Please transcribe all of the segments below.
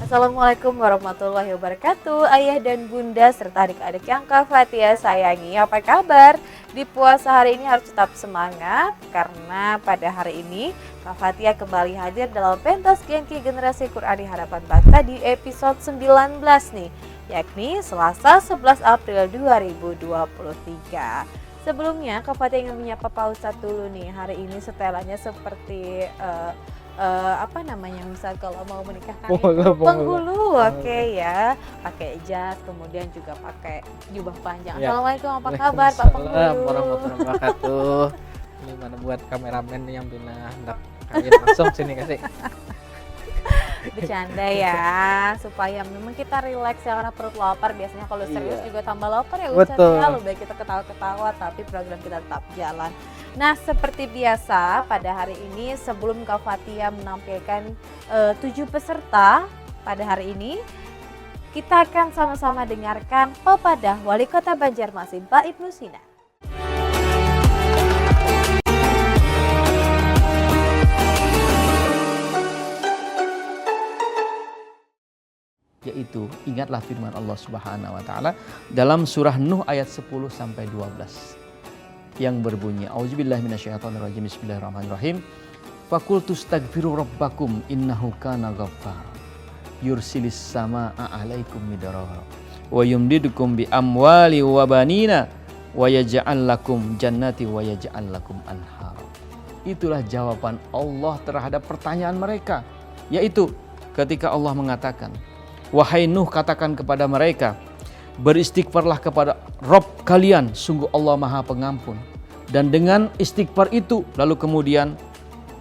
Assalamualaikum warahmatullahi wabarakatuh. Ayah dan bunda serta adik-adik yang Kak Fathia sayangi, apa kabar? Di puasa hari ini harus tetap semangat karena pada hari ini Kak Fathia kembali hadir dalam pentas Genki Generasi Qur'ani Harapan Bangsa di episode 19 nih, yakni Selasa 11 April 2023. Sebelumnya Kak Fathia ingin menyapa Pak Ustadz dulu nih. Hari ini setelannya seperti misal kalau mau menikahkan itu penghulu, oke ya, pakai jas, kemudian juga pakai jubah panjang. Ya. Assalamualaikum, apa kabar Pak Penghulu? Assalamualaikum warahmatullahi wabarakatuh. Ini mana buat kameramen yang bina hendak kawin langsung sini kasih. Bercanda ya, supaya memang kita rileks ya, karena perut lapar biasanya kalau serius juga tambah lapar ya Ustadz ya. Lebih baik kita ketawa-ketawa tapi program kita tetap jalan. Nah, seperti biasa pada hari ini sebelum Kak Fathia menampilkan 7 peserta pada hari ini, kita akan sama-sama dengarkan Pepadah Wali Kota Banjarmasin Pak Ibnu Sina. Yaitu ingatlah firman Allah Subhanahu wa taala dalam surah Nuh ayat 10 sampai 12 yang berbunyi auzubillahi minasyaitonirrajim bismillahirrahmanirrahim faqultu astaghfiru rabbakum innahu kana ghaffar yursilis samaa 'alaikum midrara wa yumdidukum bi amwali wa banina wa yaj'al lakum jannati wa yaj'al lakum anhar. Itulah jawaban Allah terhadap pertanyaan mereka, yaitu ketika Allah mengatakan, wahai Nuh, katakan kepada mereka, beristighfarlah kepada Rabb kalian, sungguh Allah Maha Pengampun. Dan dengan istighfar itu, lalu kemudian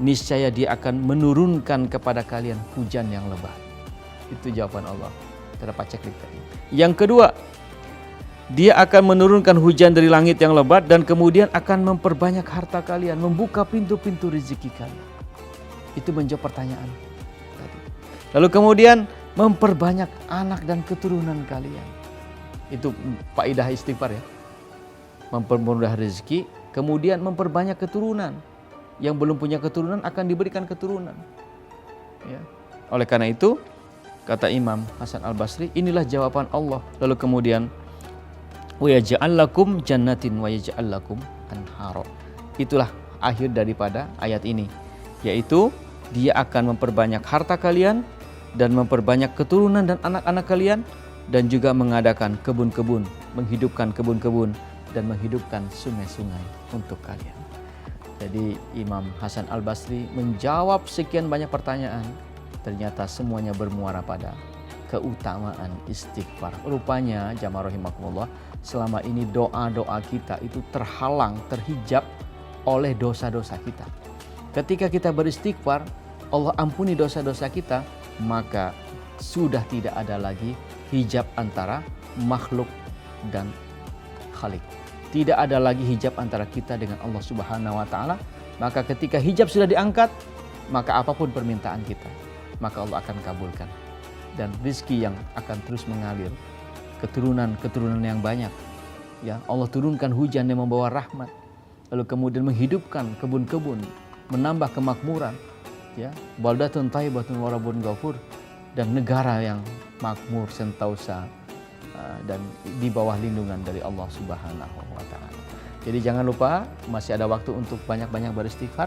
niscaya Dia akan menurunkan kepada kalian hujan yang lebat. Itu jawaban Allah terhadap paceklik tadi. Yang kedua, Dia akan menurunkan hujan dari langit yang lebat dan kemudian akan memperbanyak harta kalian, membuka pintu-pintu rezeki kalian. Itu menjawab pertanyaan tadi. Lalu kemudian memperbanyak anak dan keturunan kalian. Itu faedah istighfar ya. Mempermudah rezeki, kemudian memperbanyak keturunan. Yang belum punya keturunan akan diberikan keturunan. Ya. Oleh karena itu, kata Imam Hasan Al-Basri, inilah jawaban Allah. Lalu kemudian, wa yaj'al lakum jannatin wa yaj'al lakum anhara. Itulah akhir daripada ayat ini, yaitu Dia akan memperbanyak harta kalian dan memperbanyak keturunan dan anak-anak kalian, dan juga mengadakan kebun-kebun, menghidupkan kebun-kebun dan menghidupkan sungai-sungai untuk kalian. Jadi Imam Hasan Al-Basri menjawab sekian banyak pertanyaan, ternyata semuanya bermuara pada keutamaan istighfar. Rupanya jamaah rahimakumullah, selama ini doa-doa kita itu terhalang, terhijab oleh dosa-dosa kita. Ketika kita beristighfar, Allah ampuni dosa-dosa kita, maka sudah tidak ada lagi hijab antara makhluk dan khalik. Tidak ada lagi hijab antara kita dengan Allah Subhanahu wa taala. Maka ketika hijab sudah diangkat, maka apapun permintaan kita, maka Allah akan kabulkan. Dan rezeki yang akan terus mengalir, keturunan-keturunan yang banyak. Ya, Allah turunkan hujan yang membawa rahmat. Lalu kemudian menghidupkan kebun-kebun, menambah kemakmuran. Ya, baldatun thayyibatun wa rabbun ghafur, dan negara yang makmur sentosa dan di bawah lindungan dari Allah Subhanahu wa taala. Jadi jangan lupa masih ada waktu untuk banyak-banyak beristighfar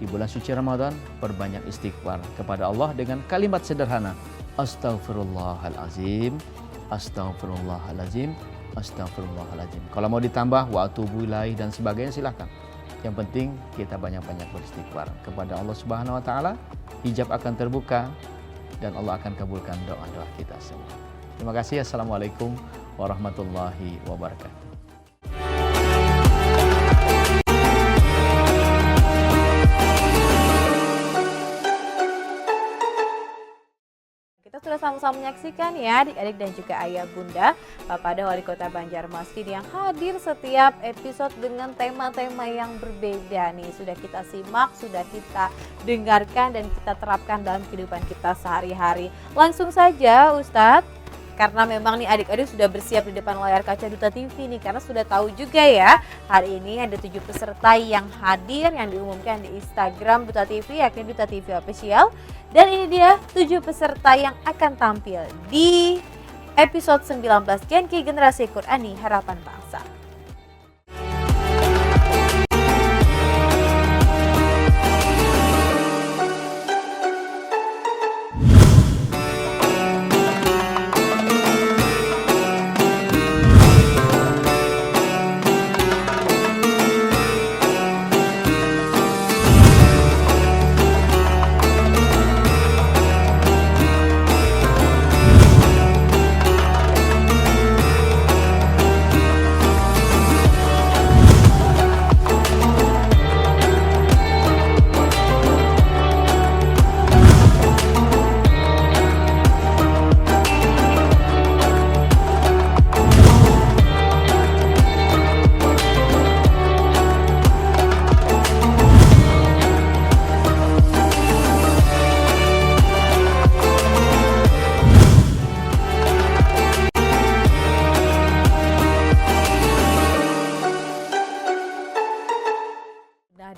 di bulan suci Ramadan. Perbanyak istighfar kepada Allah dengan kalimat sederhana, astaghfirullahalazim, astaghfirullahalazim, astaghfirullahalazim. Kalau mau ditambah wa atubu ilaih dan sebagainya silahkan. Yang penting kita banyak-banyak beristighfar kepada Allah Subhanahu wa taala, hijab akan terbuka dan Allah akan kabulkan doa-doa kita semua. Terima kasih. Assalamualaikum warahmatullahi wabarakatuh. Kita sudah sama-sama menyaksikan ya adik-adik dan juga ayah bunda Pepadah Wali Kota Banjarmasin yang hadir setiap episode dengan tema-tema yang berbeda nih. Sudah kita simak, sudah kita dengarkan dan kita terapkan dalam kehidupan kita sehari-hari. Langsung saja Ustadz, Karena memang nih adik-adik sudah bersiap di depan layar kaca Duta TV nih, karena sudah tahu juga ya hari ini ada 7 peserta yang hadir yang diumumkan di Instagram Duta TV, yakni Duta TV Official. Dan ini dia 7 peserta yang akan tampil di episode 19 Genki Generasi Qur'ani Harapan Bangsa.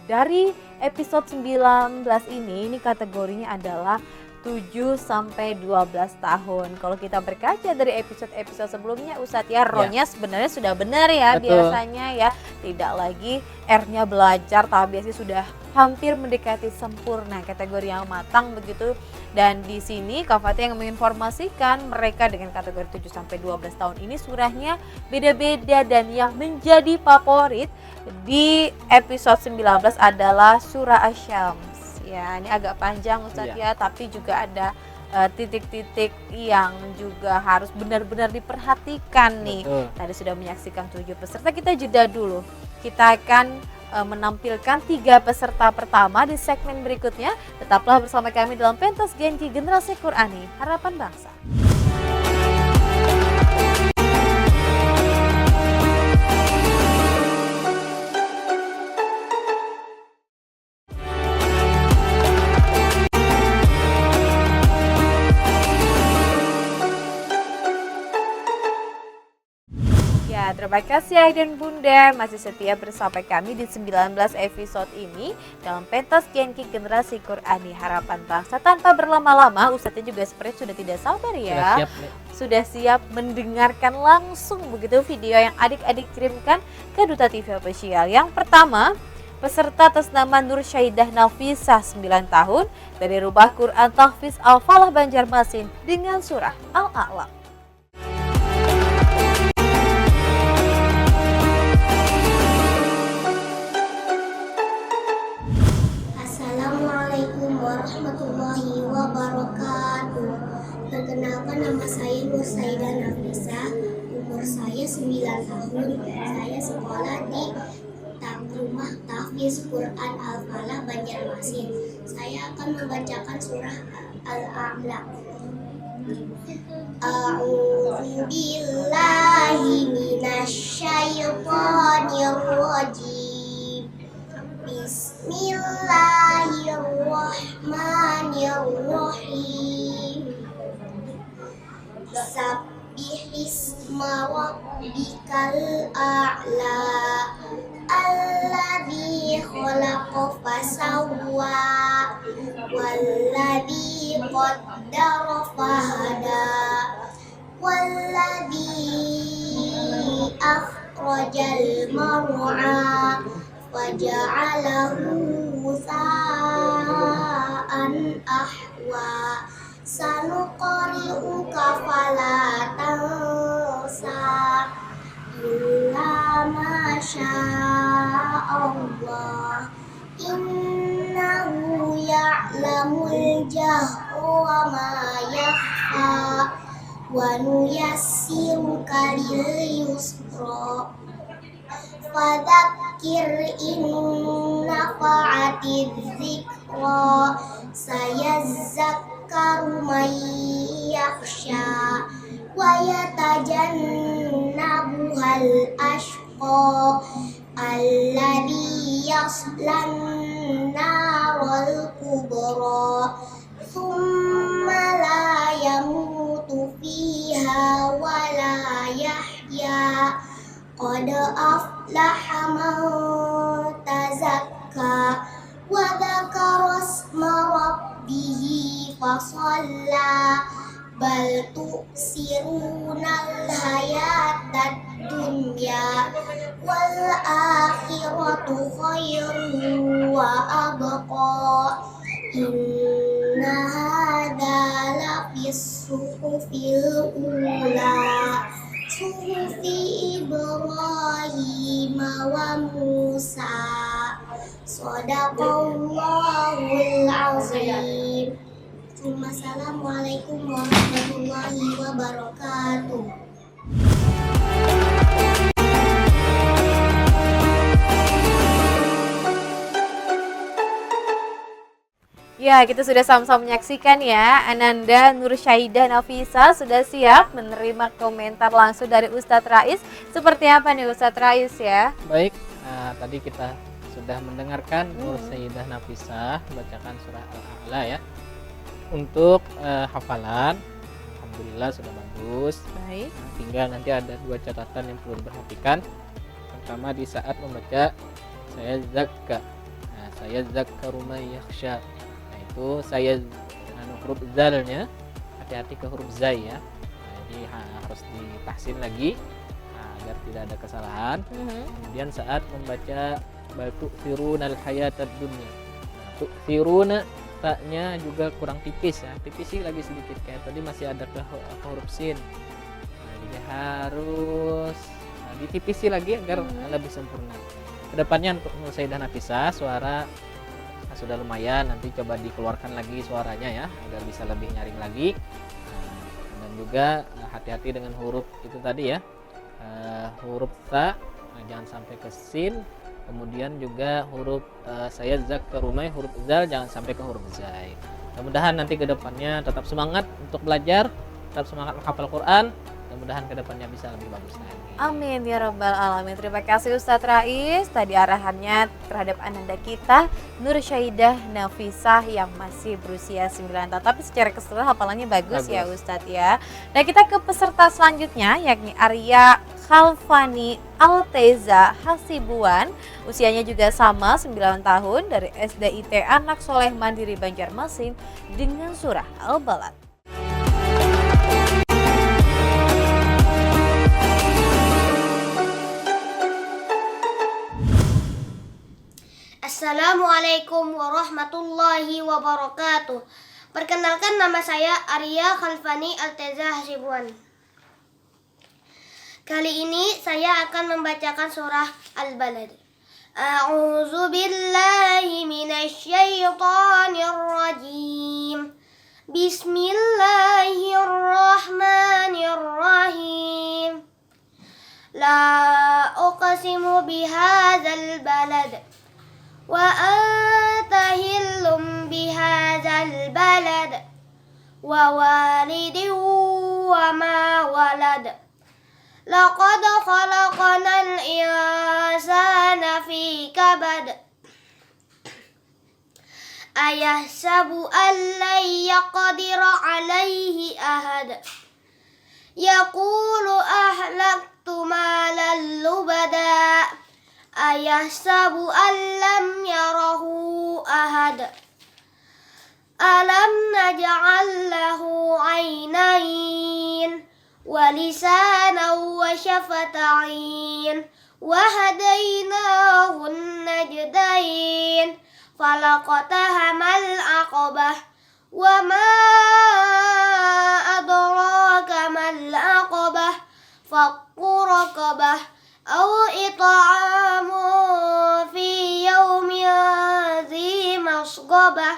Dari episode 19 ini kategorinya adalah 7 sampai 12 tahun. Kalau kita berkaca dari episode-episode sebelumnya Ustadz ya, rohnya sebenarnya sudah benar ya. Betul. Biasanya ya, tidak lagi R-nya belajar tapi biasanya sudah hampir mendekati sempurna, kategori yang matang begitu. Dan di sini Kak Fatia yang menginformasikan mereka dengan kategori 7 sampai 12 tahun ini surahnya beda-beda, dan yang menjadi favorit di episode 19 adalah surah Asy-Syams. Ya, ini agak panjang Ustadz ya, tapi juga ada titik-titik yang juga harus benar-benar diperhatikan nih. Betul. Tadi sudah menyaksikan 7 peserta, kita jeda dulu. Kita akan menampilkan 3 peserta pertama di segmen berikutnya. Tetaplah bersama kami dalam pentas Genki Generasi Qur'ani Harapan Bangsa. Terima kasih Ayah dan Bunda masih setia bersama kami di 19 episode ini dalam pentas Genki Generasi Qur'ani Harapan Bangsa. Tanpa berlama-lama, Ustadznya juga seperti sudah tidak sabar ya. Sudah siap mendengarkan langsung begitu video yang adik-adik kirimkan ke Duta TV Official. Yang pertama, peserta atas nama Nur Syaidah Nafisah 9 tahun dari Rumah Quran Tahfiz Al-Falah Banjarmasin dengan surah Al-A'la. Warahmatullahi wabarakatuh. Perkenalkan, nama saya Nur Syaidah Nafisah, umur saya 9 tahun. Saya sekolah di Rumah Tahfiz Quran Al-Falah Banjarmasin. Saya akan membacakan surah Al-A'la. A'udzu billahi minasyaitonir rajim. Bismillahirrahmanirrahim. Sabbihisma rabbikal a'la alladzi khalaqa fasawwa walladzi qaddara fahada walladzi akhrajal mar'a waja'alahu sa'an ahwa sanuqri'uka fala tansa illa ma sya'allah innahu ya'lamul jahra wa ma yakhfa wa nuyassiruka lil yusra fadzakir in nafa'atiz dzikra sayazzakkaru man yakhsha wa yatajannabuhal ashqa alladzi yaslan narul kubra thumma la yamutu fiha فصلى بل تؤثرون الحياة الدنيا والآخرة خير وأبقى إن هذا لفي الصحف الأولى صحف إبراهيم وموسى صدق الله العظيم. Assalamualaikum warahmatullahi wabarakatuh. Ya, kita sudah sama-sama menyaksikan ya. Ananda Nursyaidah Nafisa sudah siap menerima komentar langsung dari Ustadz Rais. Seperti apa nih Ustadz Rais ya? Baik, tadi kita sudah mendengarkan Nursyaidah Nafisa membacakan surah Al-A'la ya. Untuk hafalan, alhamdulillah sudah bagus. Baik. Tinggal nanti ada 2 catatan yang perlu diperhatikan. Pertama di saat membaca saya zakka. Nah, saya zakkaru may yakhsha. Nah, itu saya dengan huruf zalnya, hati-hati ke huruf zai ya. Nah, jadi harus ditahsin lagi agar tidak ada kesalahan. Kemudian saat membaca bal tu'thirunal hayatad dunya. Nah, tu'thiruna taknya juga kurang tipis ya, tipis sih lagi sedikit kayak tadi masih ada ke huruf sin. Nah, jadi harus ditipisi lagi agar lebih sempurna. Kedepannya untuk Nursyaidah Nafisa suara sudah lumayan, nanti coba dikeluarkan lagi suaranya ya agar bisa lebih nyaring lagi. Dan juga hati-hati dengan huruf itu tadi ya, huruf ta jangan sampai ke sin. Kemudian juga huruf saya zakkarumai, huruf zal jangan sampai ke huruf zai. Mudah-mudahan nanti ke depannya tetap semangat untuk belajar, tetap semangat menghafal Quran. Mudah-mudahan ke depannya bisa lebih bagus lagi. Amin ya rabbal alamin. Terima kasih Ustadz Rais. Tadi arahannya terhadap ananda kita Nursyaidah Nafisah yang masih berusia 9 tahun. Tapi secara keseluruhan hafalannya bagus ya Ustadz ya. Nah, kita ke peserta selanjutnya yakni Arya Khalfani Alteza Hasibuan, usianya juga sama 9 tahun dari SDIT Anak Soleh Mandiri Banjarmasin dengan surah Al-Balad. Assalamualaikum warahmatullahi wabarakatuh. Perkenalkan, nama saya Arya Khalfani Alteza Hasibuan. Kali ini saya akan membacakan surah Al-Balad. A'udzu billahi minasyaitonir rajim. Bismillahirrahmanirrahim. La uqsimu bihadzal balad wa anta hillum bihadzal balad wa walidin wa ma walad. Laqad khalaqnal insana fi kabad. Ayahsabu an lan yaqdira alayhi ahad. Yaqulu ahlaktu malan lubada. Ayahsabu an lam yarahu ahad. Alam naj'al lahu 'ainain ولسانا وشفتين وهديناه النجدين فلقتهم العقبة وما أدراك ما العقبة فك رقبة أو إطعام في يوم ذي مسغبة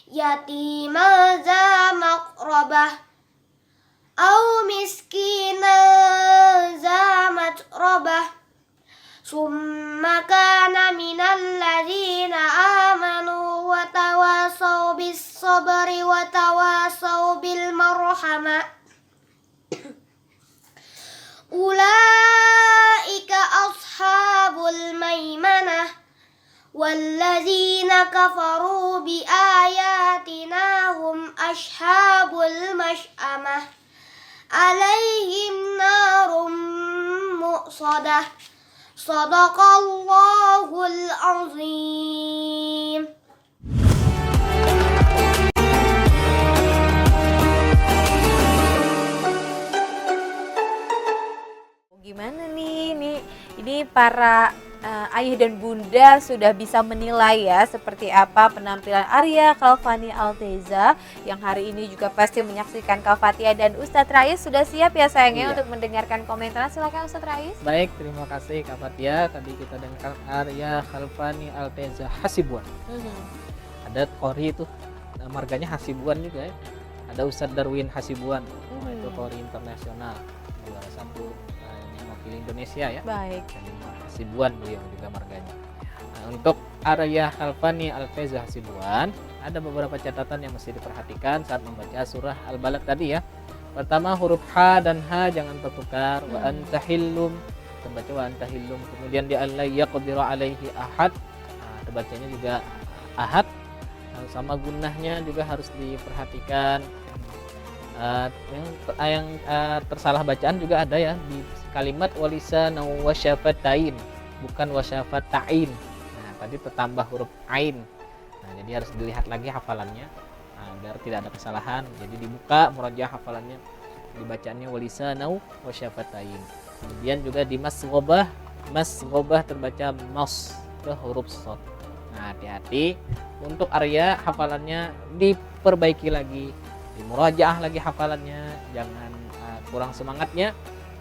يتيما ذا مقربة أو مسكينا ذا متربة ثم كان من الذين آمنوا وتواصوا بالصبر وتواصوا بالمرحمة أولئك أصحاب الميمنة والذين كفروا بآياتنا هم أصحاب المشأمة عليهم نار مؤصدة صدق الله العظيم. para ayah dan bunda sudah bisa menilai ya seperti apa penampilan Arya Kalfani Alteza yang hari ini juga pasti menyaksikan Kak Fatia dan Ustadz Rais. Sudah siap ya sayangnya untuk mendengarkan komentar? Silakan Ustadz Rais. Baik, terima kasih Kak Fatia. Tadi kita dengarkan Arya Kalfani Alteza Hasibuan. Ada Qori itu marganya Hasibuan juga ya. Ada Ustadz Darwin Hasibuan. Itu Qori internasional. Juara 1 yang mewakili Indonesia ya. Baik. Hasibuan beliau juga marganya. Nah, untuk Arya Kalfani Alteza Hasibuan, ada beberapa catatan yang mesti diperhatikan saat membaca surah Al-Balad tadi ya. Pertama, huruf H dan H jangan tertukar. Wa antahillum, terbaca wa antahillum. Kemudian di alla yaqdiru alaihi ahad, terbacanya juga ahad. Sama gunnahnya juga harus diperhatikan. Yang tersalah bacaan juga ada ya di kalimat walisa wasyafatain, bukan wasyafatain. Nah, tadi tertambah huruf ain. Nah, jadi harus dilihat lagi hafalannya agar tidak ada kesalahan. Jadi dibuka murajaah hafalannya, dibacaannya walisa wasyafatain. Kemudian juga di masghobah terbaca mas ke huruf shad. Nah, hati-hati untuk Arya hafalannya diperbaiki lagi, dimurajaah lagi hafalannya, jangan kurang semangatnya,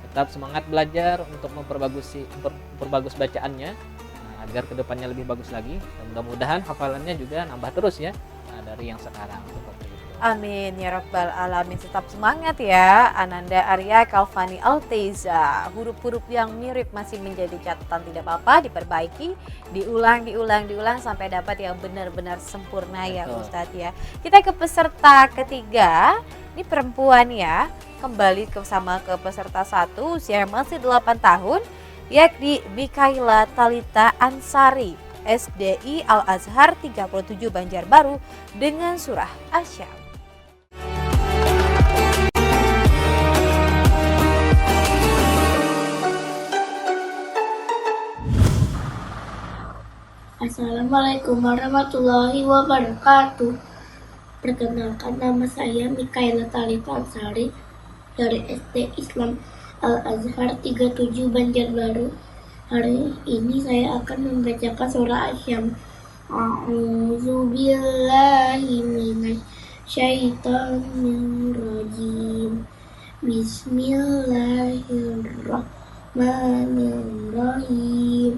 tetap semangat belajar untuk memperbagus bacaannya agar kedepannya lebih bagus lagi. Dan mudah-mudahan hafalannya juga nambah terus ya dari yang sekarang seperti itu. Amin ya rabbal alamin. Tetap semangat ya Ananda Arya Kalfani Alteza. Huruf-huruf yang mirip masih menjadi catatan, tidak apa-apa, diperbaiki, diulang sampai dapat yang benar-benar sempurna. Betul. Ya Ustadz ya. Kita ke peserta ketiga. Ini perempuan ya. Kembali sama ke peserta 1 usia masih 8 tahun, yakni Mikaila Talita Ansari, SDI Al Azhar 37 Banjarbaru, dengan surah Asyam. Assalamualaikum warahmatullahi wabarakatuh. Perkenalkan, nama saya Mikaila Talita Ansari dari SD Islam Al Azhar 37 Banjarbaru. Hari ini saya akan membacakan surah Asyam. A'udzubillahi minasyaitonirrajim. Bismillahirrahmanirrahim.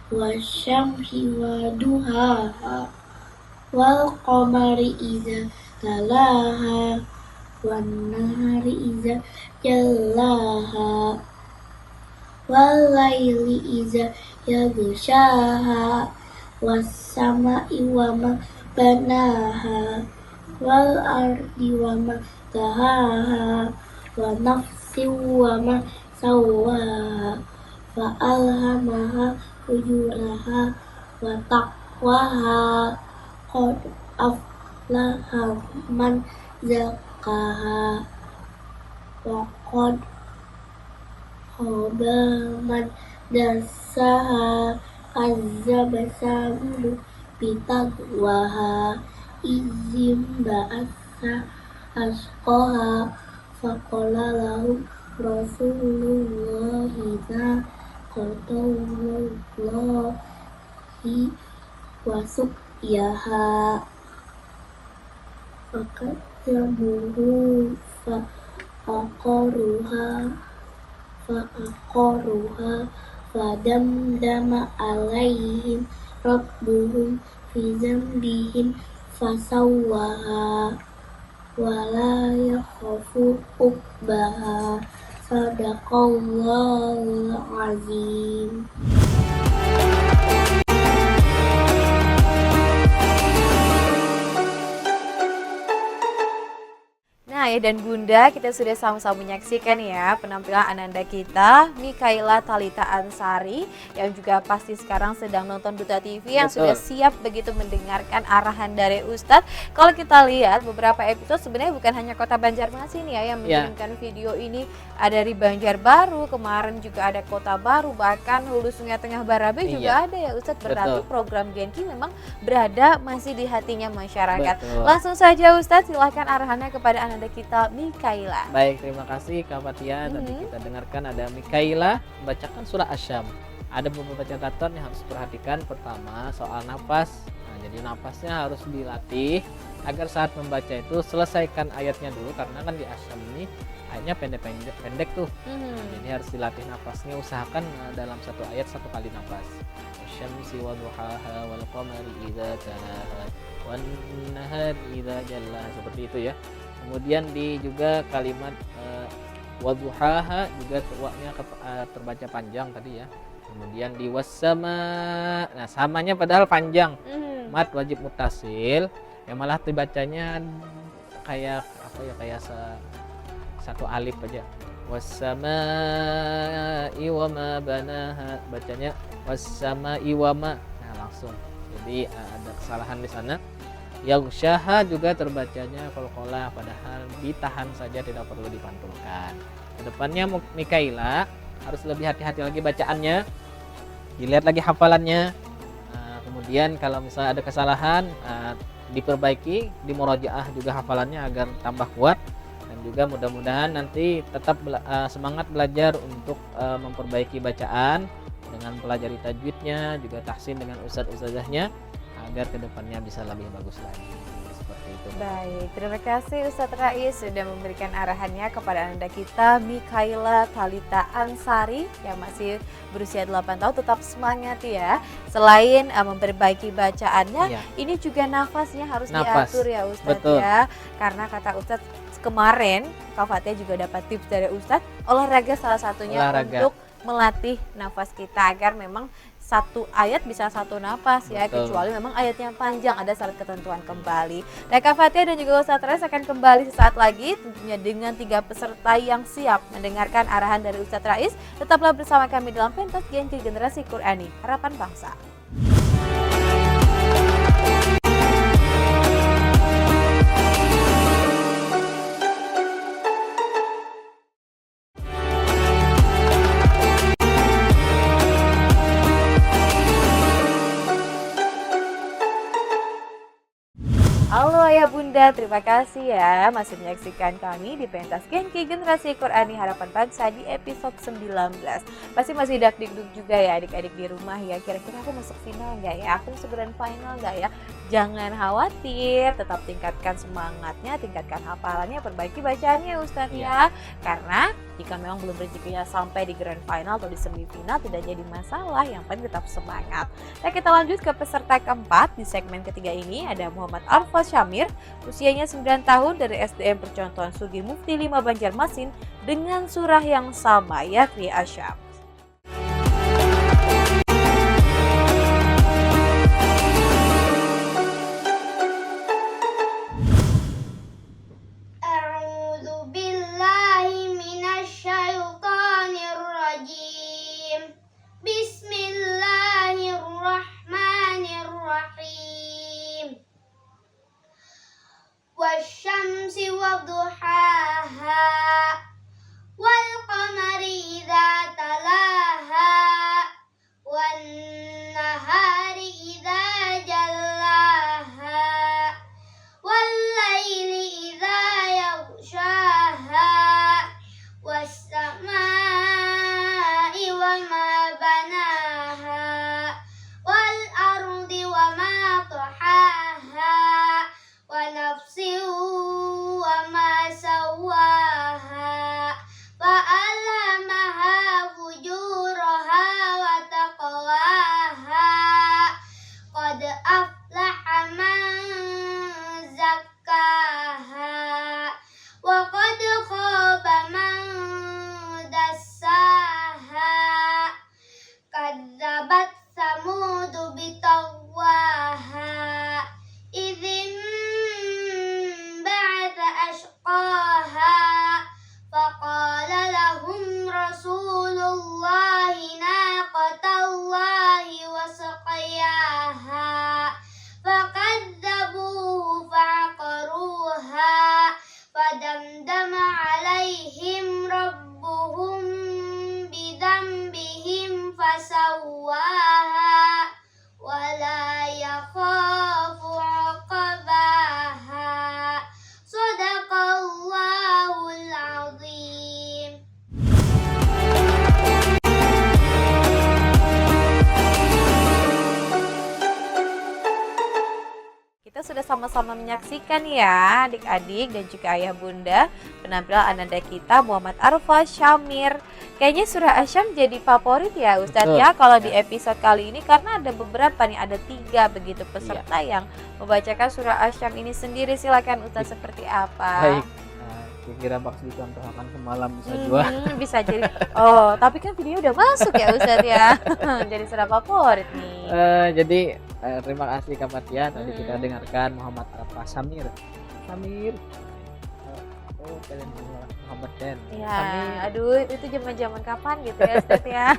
Wasyamsi waduhaha, wal qamari idza talaha, wan nahari idza jallaha, wal laili idza yaghshaha, was sama'i wa ma banaha, wal ardi wa ma tahaha, wa nafsin wa ma sawaha, fa alhamaha ujuraha wa taqwaha, qad aflaha man zakkaha, wa qad khaba man dassaha, kazzaba samud bitaqwaha, izim ba'atha asqaha, faqala lahu rasulullahi qatallahi wasukyaha, fakadzabuhu fa'aqaruha fadamdama alaihim rabbuhum fi dzambihim fasawwaha wala yakhafu uqbaha. Sadaqallahul azim. Nah ya dan bunda, kita sudah sama-sama menyaksikan ya penampilan ananda kita Mikaila Talita Ansari yang juga pasti sekarang sedang nonton Duta TV yang Betul. sudah siap begitu mendengarkan arahan dari Ustadz. Kalau kita lihat beberapa episode sebenarnya bukan hanya kota Banjarmasin ya yang mengirimkan video ini, ada di Banjarbaru, kemarin juga ada Kota Baru, bahkan Hulu Sungai Tengah Barabe juga ada ya Ustadz. Berarti program Genki memang berada masih di hatinya masyarakat. Betul. Langsung saja Ustadz, silahkan arahannya kepada ananda kita Mikaila. Baik, terima kasih Kak Fatia. Tadi kita dengarkan ada Mikaila membacakan surah Asyam. Ada beberapa catatan yang harus diperhatikan. Pertama, soal nafas. Nah, jadi nafasnya harus dilatih agar saat membaca itu selesaikan ayatnya dulu, karena kan di Asyam ini ayatnya pendek tuh. Nah, jadi harus dilatih nafasnya, usahakan dalam satu ayat satu kali nafas. Wasyamsi wadhuhaha wal qamari idza talaha wan nahari idza jallaha, seperti itu ya. Kemudian di juga kalimat wadhuhaha juga waknya terbaca panjang tadi ya. Kemudian di wassama, nah samanya padahal panjang, mat wajib mutasil, yang malah dibacanya kayak apa ya, kayak satu alif aja. Wassama iwama banaha, bacanya wassama iwama, nah langsung. Jadi ada kesalahan di sana. Yaghshaha juga terbacanya qalqalah, padahal ditahan saja, tidak perlu dipantulkan. Kedepannya Mikaila harus lebih hati-hati lagi bacaannya, dilihat lagi hafalannya. Kemudian kalau misalnya ada kesalahan, diperbaiki, dimurajaah juga hafalannya agar tambah kuat. Dan juga mudah-mudahan nanti tetap semangat belajar untuk memperbaiki bacaan dengan pelajari tajwidnya, juga tahsin dengan ustadz-ustadzahnya, agar kedepannya bisa lebih bagus lagi. Seperti itu. Baik, terima kasih Ustadz Rais sudah memberikan arahannya kepada Anda kita, Mikaila Thalita Ansari yang masih berusia 8 tahun. Tetap semangat ya. Selain memperbaiki bacaannya, Iya. ini juga nafasnya harus Nafas. diatur ya Ustadz. Betul. Ya. Karena kata Ustadz kemarin, Kak Fatia juga dapat tips dari Ustadz, olahraga salah satunya untuk melatih nafas kita agar memang satu ayat bisa satu nafas ya. Betul. Kecuali memang ayatnya panjang, ada syarat ketentuan kembali. Dan Kak Fatia dan juga Ustadz Rais akan kembali sesaat lagi tentunya dengan 3 peserta yang siap mendengarkan arahan dari Ustadz Rais. Tetaplah bersama kami dalam pentas Genki Generasi Qur'ani Harapan Bangsa. Halo Ayah Bunda, terima kasih ya masih menyaksikan kami di pentas Genki Generasi Qur'ani Harapan Bangsa di episode 19. Pasti masih dak-dikduk juga ya adik-adik di rumah ya, kira-kira aku masuk final nggak ya, aku masuk grand final nggak ya. Jangan khawatir, tetap tingkatkan semangatnya, tingkatkan hafalannya, perbaiki bacaannya Ustadz ya. Karena jika memang belum rezekinya sampai di grand final atau di semifinal tidak jadi masalah, yang penting tetap semangat. Nah, kita lanjut ke peserta keempat di segmen ketiga ini. Ada Muhammad Arfa Syamir, usianya 9 tahun dari SDN Percontohan Sugi Mufti 5 Banjarmasin dengan surah yang sama yakni Asyam. A'udzu billahi minasyaitonir rajim. Bismillahirrahmanirrahim. Wasyamsi wadduhaha wal qamari idza talaha wan nahari idza jallaha wal laili idza yaghshaha was samai wa ma banaha wal ardi wa ma tahaha wa nafsin wa ma sawaha fa alhamaha fujuraha wa taqwaha qad aflaha man zakkaha wa qad khaba man dassaha kadzabat samudu bitawwaha idzin ba'atha ashqaha faqala lahum rasulullahi naqatallahi wa saqayaha fakadzabuhu fa'aqaruha fadamdama alaihim rabbuhum bidzambihim fasawwaha wala yakhafu 'uqbaha. Shadaqallahu sama-sama menyaksikan ya adik-adik dan juga ayah bunda penampilan ananda kita Muhammad Arfa Syamir. Kayaknya surah Asyam jadi favorit ya Ustadz Betul. ya kalau di episode kali ini karena ada beberapa nih, ada 3 begitu peserta yang membacakan surah Asyam ini sendiri. Silakan Ustadz seperti apa? Baik. Kira Baks dicontohkan semalam bisa juga. Bisa jadi. Oh, tapi kan video udah masuk ya Ustadz ya. Jadi surah favorit nih. Jadi terima kasih Kak Fatia. Tadi kita dengarkan Muhammad Arfa Samir. Oh, kalian Muhammad Den. Ya, Samir. aduh itu zaman-zaman kapan gitu ya Ustadz ya.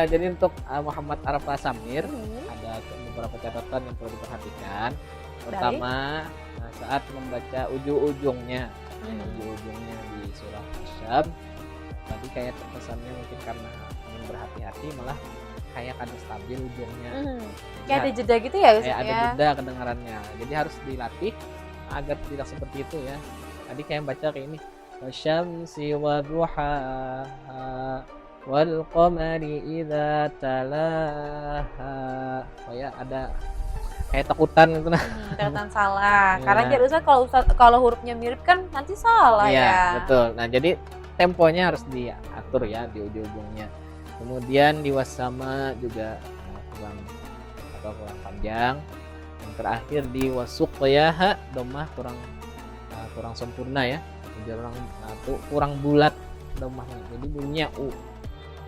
Jadi untuk Muhammad Arfa Samir ada beberapa catatan yang perlu diperhatikan. Pertama, saat membaca ujung-ujungnya di surah Asyam, tadi kayak terkesannya mungkin karena ingin berhati-hati malah kayak ada stabil ujungnya. Kayak ada jeda gitu ya Ustadz Kayak ada ya. jeda kedengarannya. Jadi harus dilatih agar tidak seperti itu ya. Tadi kayak baca kayak ini. Wasyamsi wadduhaha wal qamari idza talaha. Kayak ada kayak takutan gitu nah. Catatan salah. Iya. Karena jadi Ustadz kalau hurufnya mirip kan nanti salah Iya, ya. betul. Nah, jadi temponya harus diatur ya di ujung-ujungnya. Kemudian di wasama juga kurang panjang. Yang terakhir di wasuqyaha dhammah kurang sempurna ya. Jadi kurang bulat dhammahnya. Jadi bunyinya u.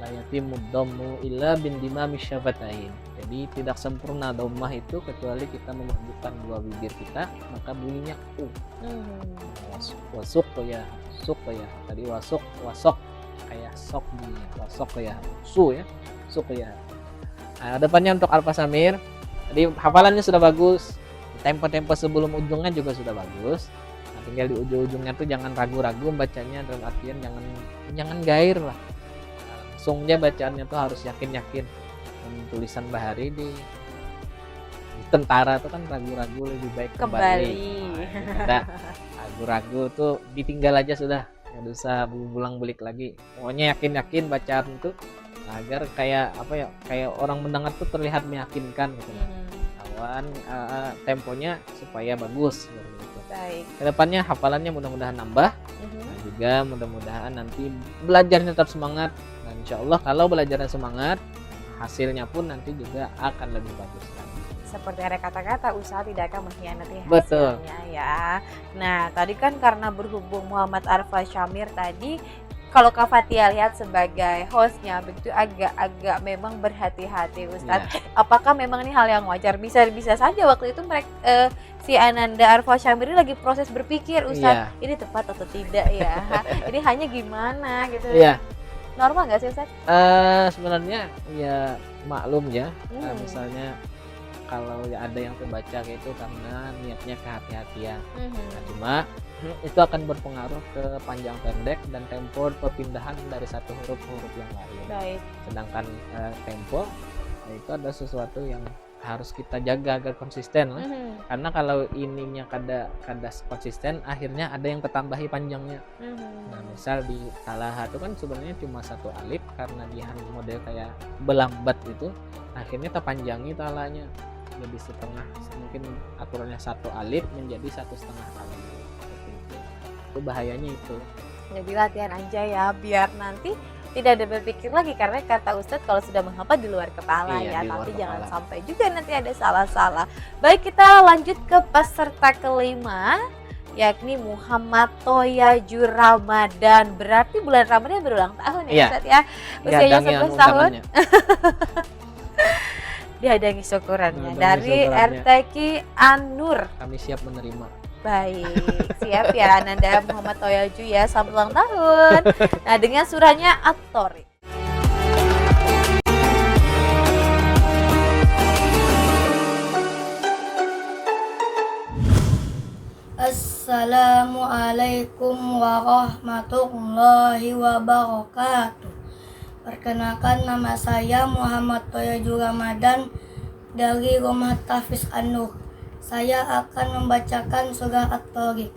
La yatimud dhammu illa bin dimami syafatain. Jadi tidak sempurna dhammah itu kecuali kita memabukkan dua bibir kita, maka bunyinya u. Wasuk ya, tadi wasok kayak sok bunyinya, wasok ya, suk ya. Nah, depannya untuk Arfa Samir, tadi hafalannya sudah bagus, tempo-tempo sebelum ujungnya juga sudah bagus. Nah, tinggal di ujung-ujungnya tuh jangan ragu-ragu bacanya, dalam artian jangan gair lah. Langsungnya bacaannya tuh harus yakin-yakin. Tulisan Bahari di tentara tuh kan ragu-ragu lebih baik kembali. Nah, ragu-ragu tuh ditinggal aja sudah, nggak usah bulang-balik lagi. Pokoknya yakin-yakin bacaan tuh agar kayak kayak orang mendengar tuh terlihat meyakinkan gitu. Awan temponya supaya bagus gitu. Baik. Kedepannya hafalannya mudah-mudahan nambah. Nah, juga mudah-mudahan nanti belajarnya tetap semangat. Dan insya Allah kalau belajarnya semangat, hasilnya pun nanti juga akan lebih bagus lagi. Seperti ada kata-kata usaha tidak akan mengkhianati Betul. hasilnya ya. Nah tadi kan karena berhubung Muhammad Arfa Syamir tadi, kalau Kak Fatia lihat sebagai hostnya begitu agak memang berhati-hati Ustadz. Apakah memang ini hal yang wajar? Bisa saja waktu itu mereka si Ananda Arfa Syamir ini lagi proses berpikir Ustadz, ini tepat atau tidak ya? Ini hanya gimana gitu. Iya. Normal nggak sih Ustadz? Sebenarnya ya maklum ya. Misalnya kalau ada yang terbaca kayak itu karena niatnya kehati-hatian. Nah, cuma itu akan berpengaruh ke panjang pendek dan tempo perpindahan dari satu huruf ke huruf yang lain. Baik. Sedangkan Tempo itu ada sesuatu yang harus kita jaga agar konsisten lah. Karena kalau ininya kada konsisten, akhirnya ada yang ketambahi panjangnya. Nah, misal di talaha itu kan sebenarnya cuma satu alif, karena dia model kayak belambat itu, akhirnya terpanjangi talanya jadi setengah, mungkin aturannya satu alif menjadi 1,5 alif. Seperti itu bahayanya itu. Jadi latihan aja ya, biar nanti tidak ada berpikir lagi, karena kata Ustadz kalau sudah menghafal di luar kepala ya, tapi jangan sampai juga nanti ada salah-salah. Baik, kita lanjut ke peserta kelima, yakni Muhammad Toyaju Ramadan. Berarti bulan Ramadan berulang tahun ya Ustadz ya, usianya 11 tahun. Dihadangi syukurannya dari RTQ Anur. Kami siap menerima. Baik, siap ya Ananda Muhammad Toyaju ya, selamat ulang tahun. Nah, dengan surahnya At-Tariq. Assalamualaikum warahmatullahi wabarakatuh. Perkenalkan, nama saya Muhammad Toyaju Ramadan dari Rumah Tahfiz An-Nur. Saya akan membacakan surah At-Tariq.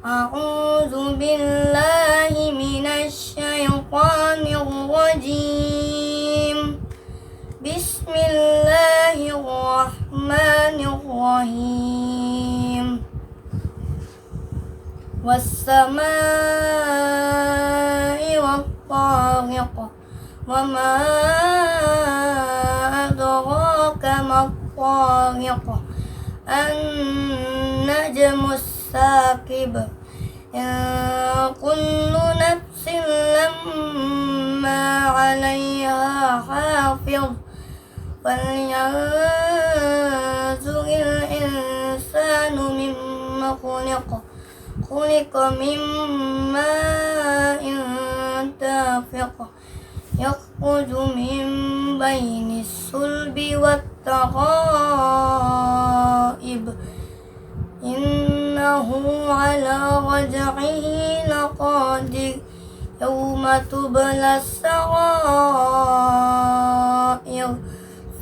A'udzu billahi minasy syaithanir rajim. Bismillahirrahmanirrahim. Wassamai wattariq. Wama adraka mattariq. An-najmus saqib. Ya kullu nafsin lamma 'alaiha hafiz. Falyanzuril insanu mimma khuliqa. Khuliqa min ma'in dafiq. Yakhruju min bainis sulbi wat tara'ib. Innahu ala raj'ihi laqadir. Yawma tubla sarair.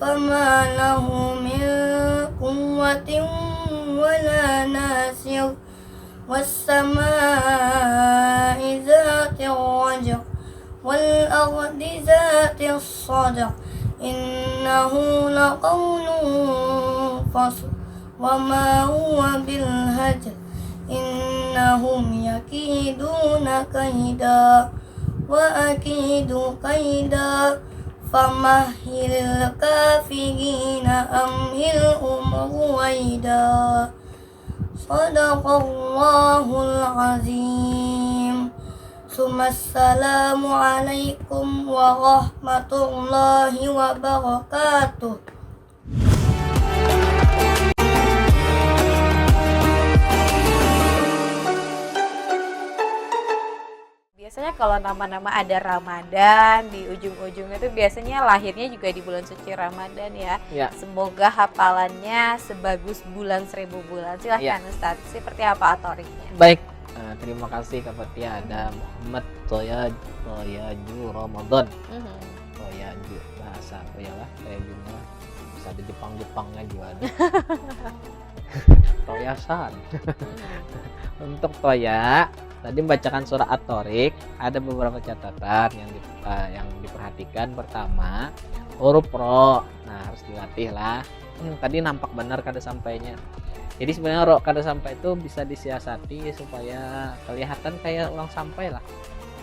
Fama lahu min quwwatin wala nasir. Wassama'i zati rajq. Wal ardi zati sadq. Innahu laqawlun fasl. Wama huwa bil hajr. Innahum yakiduna kaida. Wa akidu kaida. Famahhilil kafirina amhilhum ruwaida. Sadaqallahul azim. Assalamu alaikum warahmatullahi wabarakatuh. Biasanya kalau nama-nama ada Ramadan di ujung-ujungnya itu biasanya lahirnya juga di bulan suci Ramadan ya. Ya. Semoga hafalannya sebagus bulan 1000 bulan. Silahkan Ustadz, seperti apa atoriknya? Baik, terima kasih Kak Fatia. Ada Muhammad Toyaju Ramadan. Toyaju bahasa apa ya lah? Toyaju bisa di Jepang-Jepangnya juga ada. Toyasan. Untuk Toya, tadi membacakan surah At-Tariq, ada beberapa catatan yang diperhatikan. Pertama, huruf ro. Nah, harus dilatih lah. Tadi nampak benar kada sampainya. Jadi sebenarnya ro kada sampai itu bisa disiasati supaya kelihatan kayak ulang sampai lah.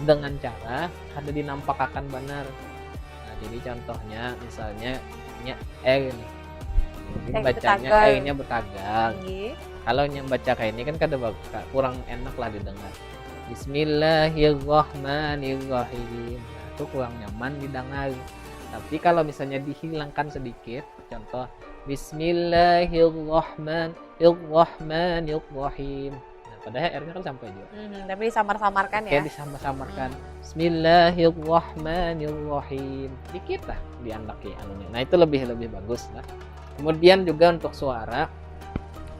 Dengan cara ada dinampakkan benar. Nah, jadi contohnya misalnya nya nih. Jadi bacanya nya bertagal. Kalau yang baca kayak ini kan kada kurang enak lah didengar. Bismillahirrahmanirrahim. Nah, itu kurang nyaman didengar. Tapi kalau misalnya dihilangkan sedikit, contoh Bismillahirrahmanirrahim. Nah, padahal R-nya kan sampai juga. Tapi disamar-samarkan ya. Kayak disamar-samarkan. Bismillahirrahmanirrahim. Dikit lah diandaki anunya. Nah, itu lebih bagus lah. Kemudian juga untuk suara,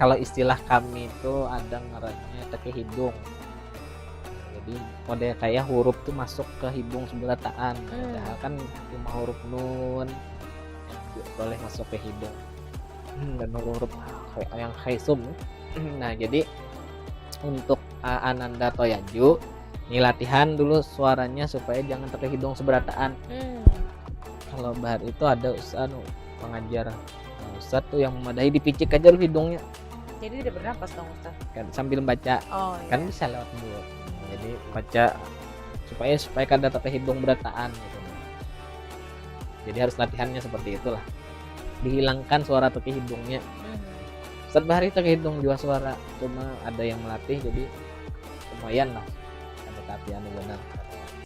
kalau istilah kami itu ada ngarannya teke hidung. Jadi kode kayak huruf tuh masuk ke hidung sebelah taan. Padahal kan cuma huruf nun yang boleh masuk ke hidung. Dan huruf yang khaisum. Nah, jadi untuk Ananda Toyaju, ini latihan dulu suaranya supaya jangan teke hidung sebelah taan. Kalau bahar itu ada ustaz pengajar. Ustaz tuh yang memadahi dipicik aja hidungnya. Jadi tidak bernapas dong Ustaz. Kan sambil baca. Kan bisa lewat mulut. Jadi baca supaya kada teke hidung berataan gitu. Jadi harus latihannya seperti itulah. Dihilangkan suara teke hidungnya. Ustaz Bahari teke hidung juga suara, cuma ada yang melatih jadi lumayan lah. Ada latihan benar.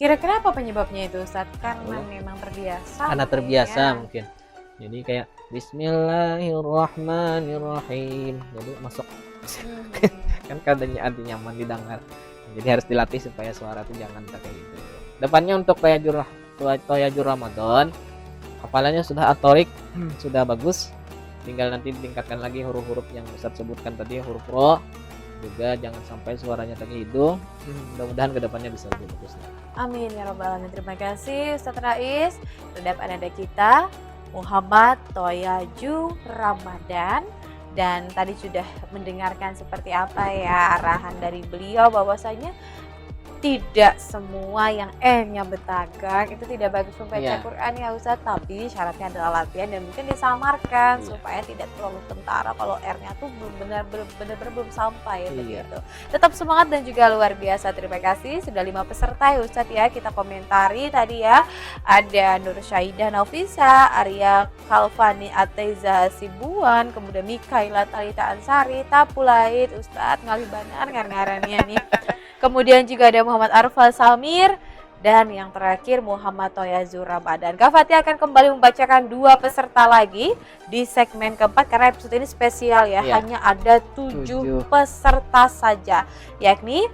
Kira-kira apa penyebabnya itu Ustaz? Karena memang terbiasa. Karena terbiasa ya. Mungkin. Jadi kayak Bismillahirrahmanirrahim. Jadi masuk kan kadangnya ada nyaman didengar. Jadi harus dilatih supaya suara itu jangan kayak gitu. Depannya untuk Toyajur Ramadan, hafalannya sudah At-Tariq, sudah bagus. Tinggal nanti ditingkatkan lagi huruf-huruf yang Ustaz sebutkan tadi, huruf ro. Juga jangan sampai suaranya tadi hidung. Mudah-mudahan kedepannya bisa lebih bagus. Amin ya rabbal alamin. Terima kasih Ustaz Rais terhadap ananda kita Muhammad Toyaju Ramadan, dan tadi sudah mendengarkan seperti apa ya arahan dari beliau bahwasanya tidak semua yang N-nya betagang itu tidak bagus membaca Iya. Quran ya Ustaz, tapi syaratnya adalah latihan dan mungkin disamarkan supaya tidak terlalu kentara kalau R-nya tuh belum benar-benar belum sampai Iya. begitu. Tetap semangat dan juga luar biasa. Terima kasih sudah 5 peserta ya Ustaz ya. Kita komentari tadi ya. Ada Nur Syaidah Naufisa, Arya Kalvani Ateza Sibuan, kemudian Mikaela Talita Ansari, Tapulait, Ustaz Ngalibanar ngarannya nih. Kemudian juga ada Muhammad Arfal Samir dan yang terakhir Muhammad Toyazur Ramadan. Kak Fatia akan kembali membacakan 2 peserta lagi di segmen keempat karena episode ini spesial ya. Iya. Hanya ada 7 peserta saja, yakni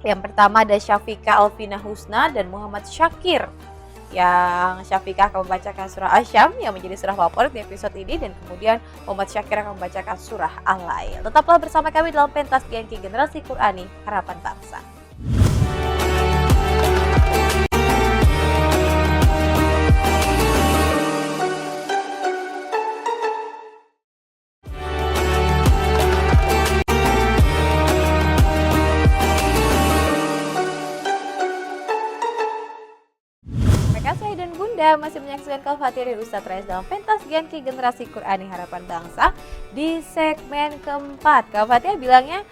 yang pertama ada Syafika Alvina Husna dan Muhammad Syakir. Yang Syafika akan membacakan surah Asyam yang menjadi surah favorit di episode ini, dan kemudian Muhammad Syakir akan membacakan surah Al-Lail. Tetaplah bersama kami dalam pentas Gianki Generasi Qurani Harapan Bangsa. Saya dan Bunda masih menyaksikan Kak Fatia dan Ustadz Rais dalam pentas Gianki Generasi Qurani Harapan Bangsa di segmen keempat. Kak Fatia bilangnya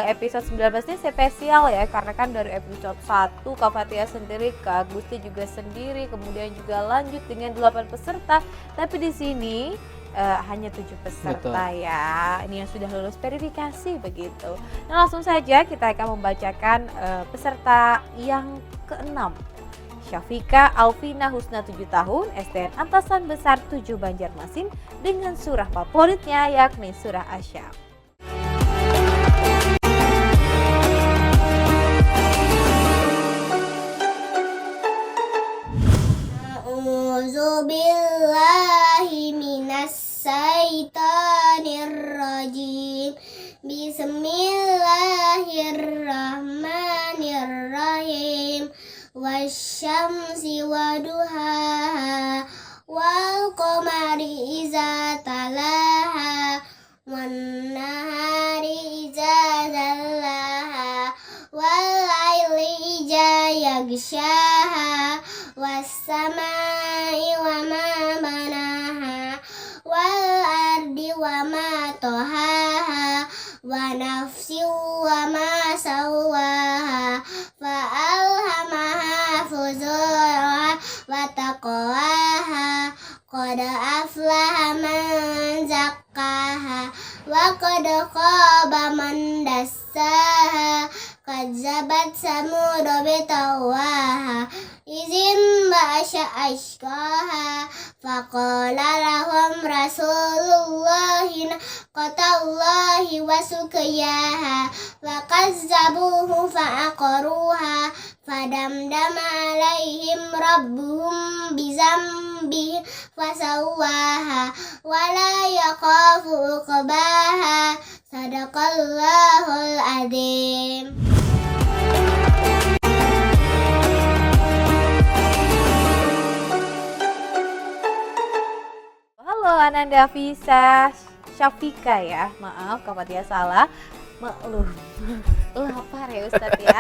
episode 19 ini spesial ya, karena kan dari episode 1 Kak Fatia sendiri, Kak Gusti juga sendiri, kemudian juga lanjut dengan 8 peserta, tapi di sini hanya 7 peserta. Betul. Ya. Ini yang sudah lulus verifikasi begitu. Nah, langsung saja kita akan membacakan peserta yang keenam. Syafika Alvina Husna 7 tahun, SDN Antasan Besar 7 Banjarmasin dengan surah favoritnya yakni surah Asyam. A'udzu billahi minas syaitonir rajim. Bismillahirrahmanirrahim. Wasyamsi waduhaha wal qamari iza talaha wan nahari iza zallaha wal laili iza yaghshaha was samai wa ma banaha wal ardi wa ma tahaha wa nafsi wa ma sawaha fa alhamaha fujuraha wa taqwaha qad aflaha man zakkaha wa qad khaba man dassaha kazzabat samud bitawaha izin ba'asya ashqaha faqala lahum rasulullahi qatallahi wa suqiyaha wa kazzabuhu fa'aqaruha fadamdama alaihim rabbuhum bizambihim fasawwaha wala yakhafu uqbaha sadaqallahul adzim. Halo Ananda Fisa Syafika ya, maaf Kak Fatia salah, maklum lapar ya Ustadz ya.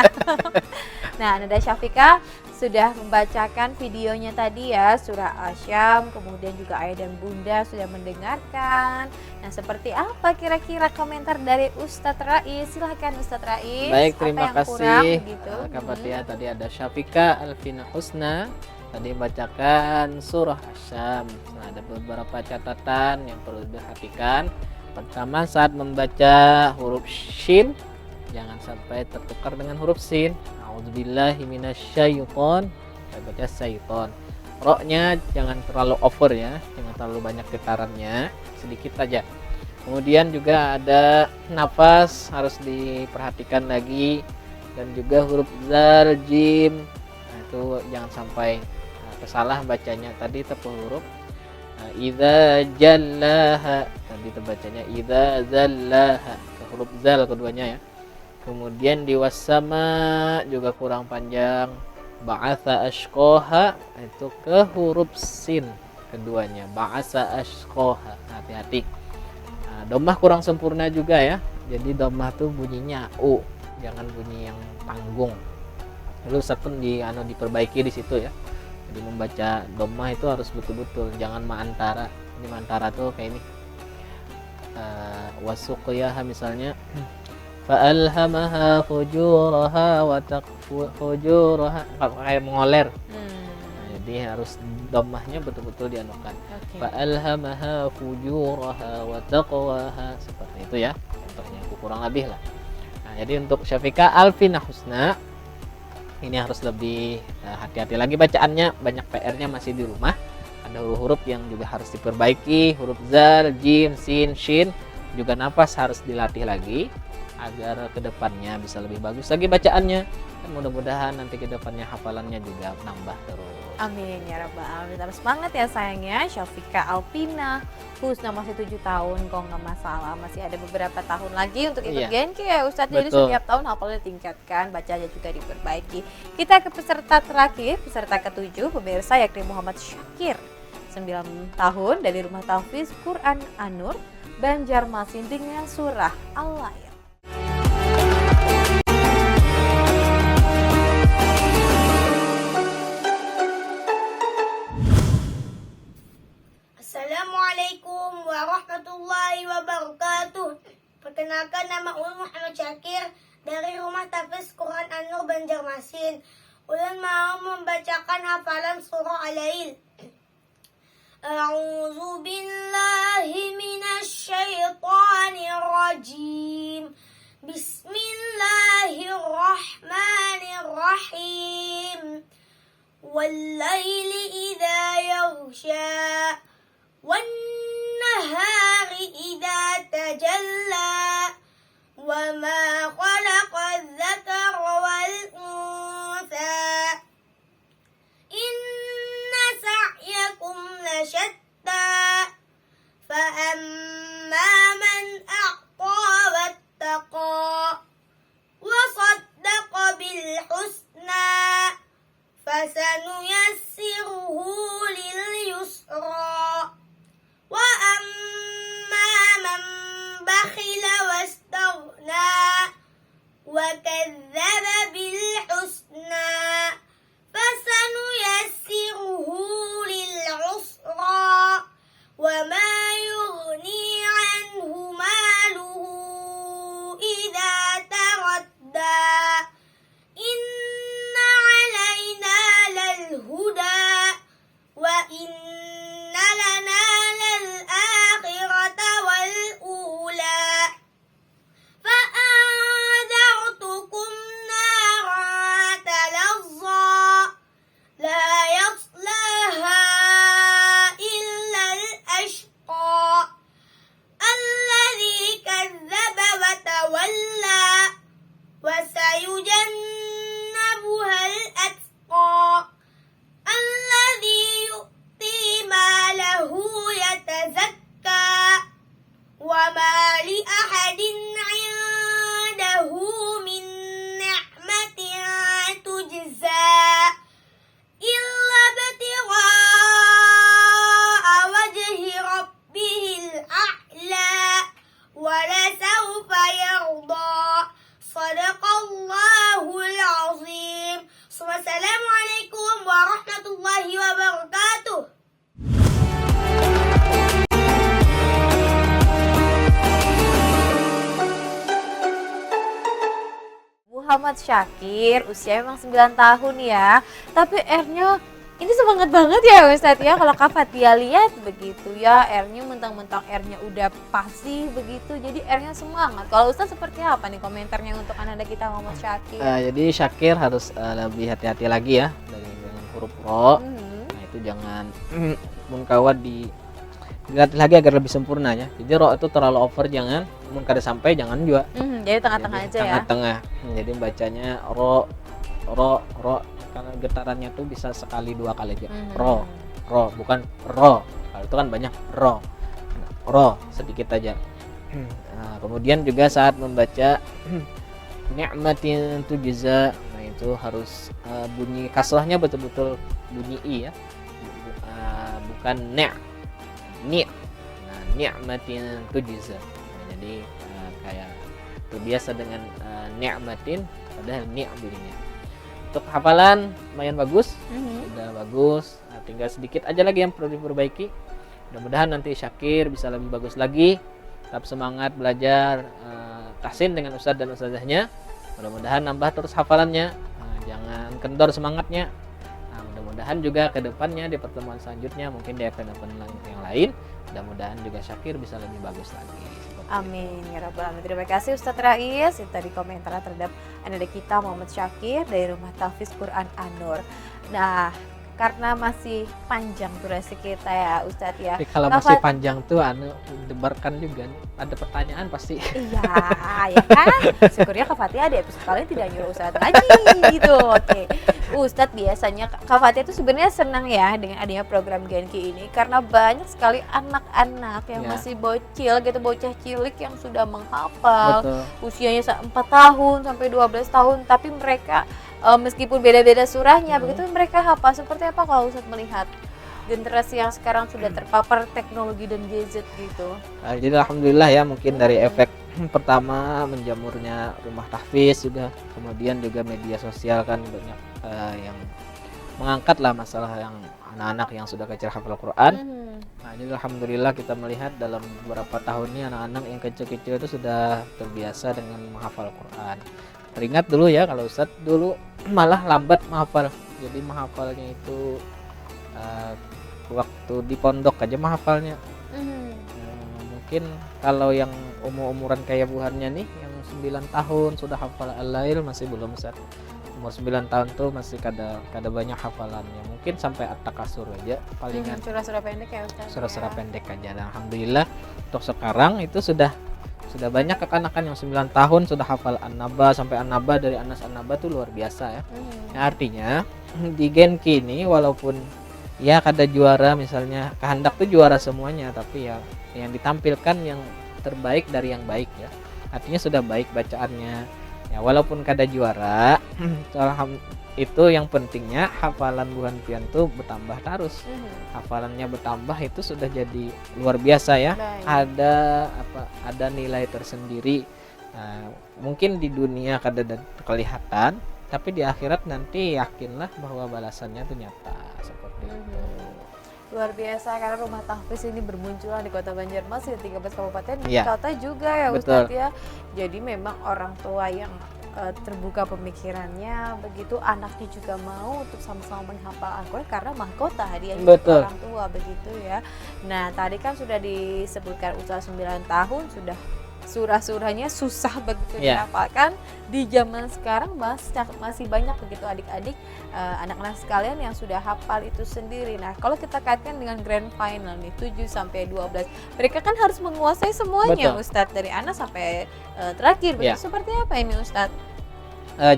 Nah, Ananda Syafika sudah membacakan videonya tadi ya, surah Asyam, kemudian juga ayah dan bunda sudah mendengarkan. Nah, seperti apa kira-kira komentar dari Ustadz Rais? Silahkan Ustadz Rais. Baik, terima kasih gitu. Kak Fatia. Tadi ada Syafika Alvina Husna tadi membacakan surah Asyam. Nah, ada beberapa catatan yang perlu diperhatikan. Pertama, saat membaca huruf shin jangan sampai tertukar dengan huruf sin. A'udzubillahi minasyaiton. Saya baca syaiton. Ro-nya jangan terlalu over ya, jangan terlalu banyak getarannya, sedikit aja. Kemudian juga ada nafas harus diperhatikan lagi, dan juga huruf zal, jim. Nah, itu jangan sampai kesalah bacanya. Tadi tepuh huruf idza jallaha, tadi terbacanya idza zallaha, ke huruf zal keduanya ya. Kemudian di wasama juga kurang panjang, ba'atha ashqaha itu ke huruf sin keduanya, ba'atha ashqaha, hati-hati. Nah, dhammah kurang sempurna juga ya, jadi dhammah tuh bunyinya u, jangan bunyi yang tanggung. Lalu Ustaz pun diperbaiki di situ ya. Jadi membaca dhammah itu harus betul-betul, jangan ma'antara. Ini ma'antara tuh kayak ini. Wasuqyaha misalnya fa'alhamaha fujuraha wa fujuraha, kayak mengoler. Nah, jadi harus dhammahnya betul-betul dianukan. Fa'alhamaha fujuraha wa taqwaha, seperti itu ya contohnya, kurang lebih lah. Nah, jadi untuk Syafiqah Alfina Husna ini harus lebih hati-hati lagi bacaannya, banyak PR-nya masih di rumah. Ada huruf-huruf yang juga harus diperbaiki, huruf zal, jim, sin, shin, juga nafas harus dilatih lagi agar kedepannya bisa lebih bagus lagi bacaannya. Dan mudah-mudahan nanti kedepannya hafalannya juga nambah terus. Amin ya rabbal alamin. Terus semangat ya sayangnya. Syafiqah Alpina Husna masih 7 tahun kok nggak masalah, masih ada beberapa tahun lagi untuk ikut Genki ya Ustadz. Jadi setiap tahun hafalannya ditingkatkan, bacanya juga diperbaiki. Kita ke peserta terakhir, peserta ke-7 pemirsa, yakni Muhammad Syakir, 9 tahun, dari Rumah Tahfiz Quran An-Nur Banjarmasin dengan surah Al-Lail. Assalamualaikum warahmatullahi wabarakatuh. Perkenalkan, nama Ulun Muhammad Syakir dari Rumah Tahfiz Quran An-Nur Banjarmasin. Ulun mau membacakan hafalan surah Al-Lail. A'udzu billahi minasy syaithanir rajim. Bismillahirrahmanirrahim. Wal-laili idza yaghsha wan-nahari idza tajalla wa ma khalaqa adh-dhakara wal-untha inna sa'yakum lashatta fa amma man a'ta wattaqa wa saddaqa bil husna fasanuyassiruhu lil yusra wa amma man bakhila wastaghna wa kadzdzaba bil husna fasanuyassiruhu lil usra wa ma yughni anhu maluhu idza taradda inna alaina lal huda wa inna lana lal akhirata wal ula fa'anzartukum naran talazza la yaslaha illa al ashqa alladhi kadzdzaba wa tawalla wa sayujannabuha al atqa alladhi yu'ti malahu yatazakka wa ma li ahadin 'indahu min ni'matin tujza illa ibtigha'a wajhi rabbihil a'la wa la sawfa yarda. Shadaqallahul azim. Wassalamualaikum warahmatullahi wabarakatuh. Muhammad Syakir usia memang 9 tahun ya, tapi R-nya ini semangat banget ya Ustadz ya. Kalau Kak Fatia lihat begitu ya, R-nya mentang-mentang R-nya udah pasti begitu, jadi R-nya semangat. Kalau Ustadz seperti apa nih komentarnya untuk anak-anak kita Muhammad Syakir? Jadi Syakir harus lebih hati-hati lagi ya dengan huruf ro. Nah itu jangan mengkawat dilatih lagi agar lebih sempurna ya. Jadi ro itu terlalu over, jangan mun kada sampai jangan juga. Jadi tengah-tengah aja ya. Tengah-tengah. Jadi bacanya ro karena getarannya tuh bisa sekali 2 kali aja. Ro bukan ro. Kalau itu kan banyak ro sedikit aja. Nah, kemudian juga saat membaca ni'matin tujza, nah itu harus bunyi kasrahnya betul-betul bunyi i ya, bukan ni'. Nah, ni'matin tujza. Nah, jadi kayak terbiasa dengan ni'matin padahal ni' bunyinya. Untuk hafalan lumayan bagus, Mhm. udah bagus. Nah, tinggal sedikit aja lagi yang perlu diperbaiki. Mudah-mudahan nanti Syakir bisa lebih bagus lagi. Tetap semangat belajar tahsin dengan ustadz dan ustazahnya. Mudah-mudahan nambah terus hafalannya. Nah, jangan kendor semangatnya. Nah, mudah-mudahan juga ke depannya di pertemuan selanjutnya, mungkin di event-event yang lain, mudah-mudahan juga Syakir bisa lebih bagus lagi. Seperti itu. Amin ya rabbal alamin. Terima kasih Ustadz Rais. Itu tadi komentar terhadap anak kita Muhammad Syakir dari Rumah Tahfiz Quran An-Nur. Nah, karena masih panjang durasi kita ya Ustadz ya. Tapi kalau masih panjang tuh debarkan juga ada pertanyaan pasti. Iya, ya kan? Syukurnya Kak Fatia di episode kali ini tidak nyuruh Ustadz ngaji gitu. Oke. Ustadz biasanya Kak Fatia itu sebenarnya senang ya dengan adanya program Genki ini karena banyak sekali anak-anak yang Ya. masih bocil gitu, bocah cilik yang sudah menghafal. Betul. Usianya 4 tahun sampai 12 tahun tapi mereka meskipun beda-beda surahnya begitu mereka hafal. Seperti apa kalau Ustadz melihat generasi yang sekarang sudah terpapar teknologi dan gadget gitu? Nah, jadi alhamdulillah ya, mungkin dari efek pertama menjamurnya rumah tahfiz juga, kemudian juga media sosial kan banyak yang mengangkat lah masalah yang anak-anak yang sudah kecil hafal Quran. Nah, jadi alhamdulillah kita melihat dalam beberapa tahun ini anak-anak yang kecil-kecil itu sudah terbiasa dengan menghafal Quran. Teringat dulu ya kalau Ustadz dulu malah lambat menghafal. Jadi menghafalnya itu waktu di pondok aja menghafalnya. Mungkin kalau yang umuran kayak buhannya nih yang 9 tahun sudah hafal Al-Lail masih belum Ustadz. Umur 9 tahun tuh masih kada banyak hafalannya. Mungkin sampai At-Takasur aja palingan. Surah-surah pendek ya Ustadz. Surah-surah pendek aja. Dan alhamdulillah untuk sekarang itu sudah banyak kekanakan yang 9 tahun sudah hafal An-Naba sampai An-Naba, dari Anas An-Naba tuh luar biasa ya. Nah, artinya di Genki ini walaupun ya kada juara misalnya, kehendak tuh juara semuanya, tapi ya yang ditampilkan yang terbaik dari yang baik ya. Artinya sudah baik bacaannya. Ya walaupun kada juara, itu yang pentingnya hafalan Buhan Pian tuh bertambah terus. Hafalannya bertambah itu sudah jadi luar biasa ya. Baik. Ada nilai tersendiri. Nah, mungkin di dunia kada kelihatan, tapi di akhirat nanti yakinlah bahwa balasannya itu nyata seperti itu. Luar biasa karena rumah tahfiz ini bermunculan di Kota Banjarmasin 13 kabupaten dan Iya. kota juga ya Betul. Ustadz ya. Jadi memang orang tua yang terbuka pemikirannya, begitu anaknya juga mau untuk sama-sama menghafal Al-Quran karena mahkota hadiahnya Betul. orang tua begitu ya. Nah tadi kan sudah disebutkan usia 9 tahun sudah surah-surahnya susah begitu Iya. dihafalkan. Di zaman sekarang masih banyak begitu adik-adik anak-anak sekalian yang sudah hafal itu sendiri. Nah, kalau kita kaitkan dengan grand final nih 7 sampai 12, mereka kan harus menguasai semuanya. Betul. Ustadz, dari anak sampai terakhir. Iya. Begitu. Seperti apa ini Ustadz?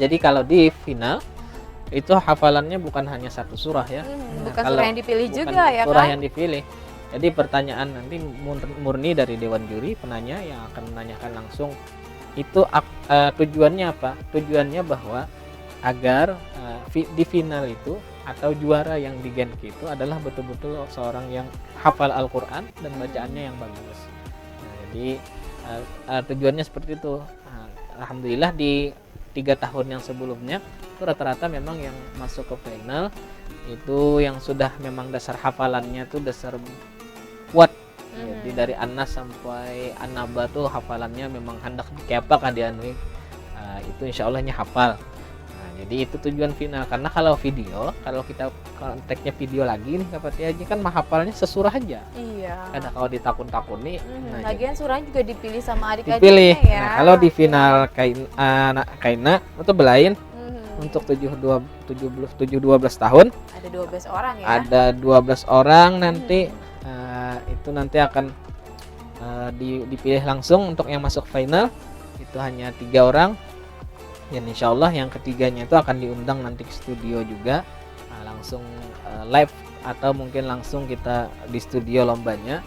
Jadi kalau di final itu hafalannya bukan hanya satu surah ya. Bukan kalau surah yang dipilih bukan juga ya surah kan? yang dipilih. Jadi pertanyaan nanti murni dari dewan juri, penanya yang akan menanyakan langsung itu tujuannya apa? Tujuannya bahwa agar di final itu atau juara yang di Genki itu adalah betul-betul seorang yang hafal Al-Quran dan bacaannya yang bagus. Nah, jadi tujuannya seperti itu. Nah, alhamdulillah di 3 tahun yang sebelumnya itu rata-rata memang yang masuk ke final itu yang sudah memang dasar hafalannya tuh dasar kuat. Jadi dari Anas sampai An-Naba tuh hafalannya memang hendak dikepak dianui. Itu insya Allahnya hafal. Nah, jadi itu tujuan final. Karena kalau kita konteksnya video lagi nih Kak Fatia kan hafalnya sesurah aja. Iya. Kadang kalau ditakun-takuni. Lagian surahnya juga dipilih sama adik-adiknya dipilih. ya. Nah, kalau di final Kaina itu belain untuk 12 tahun. Ada 12 orang ya. Ada 12 orang nanti itu nanti akan dipilih langsung untuk yang masuk final itu hanya 3 orang dan insya Allah yang ketiganya itu akan diundang nanti ke studio juga langsung live atau mungkin langsung kita di studio lombanya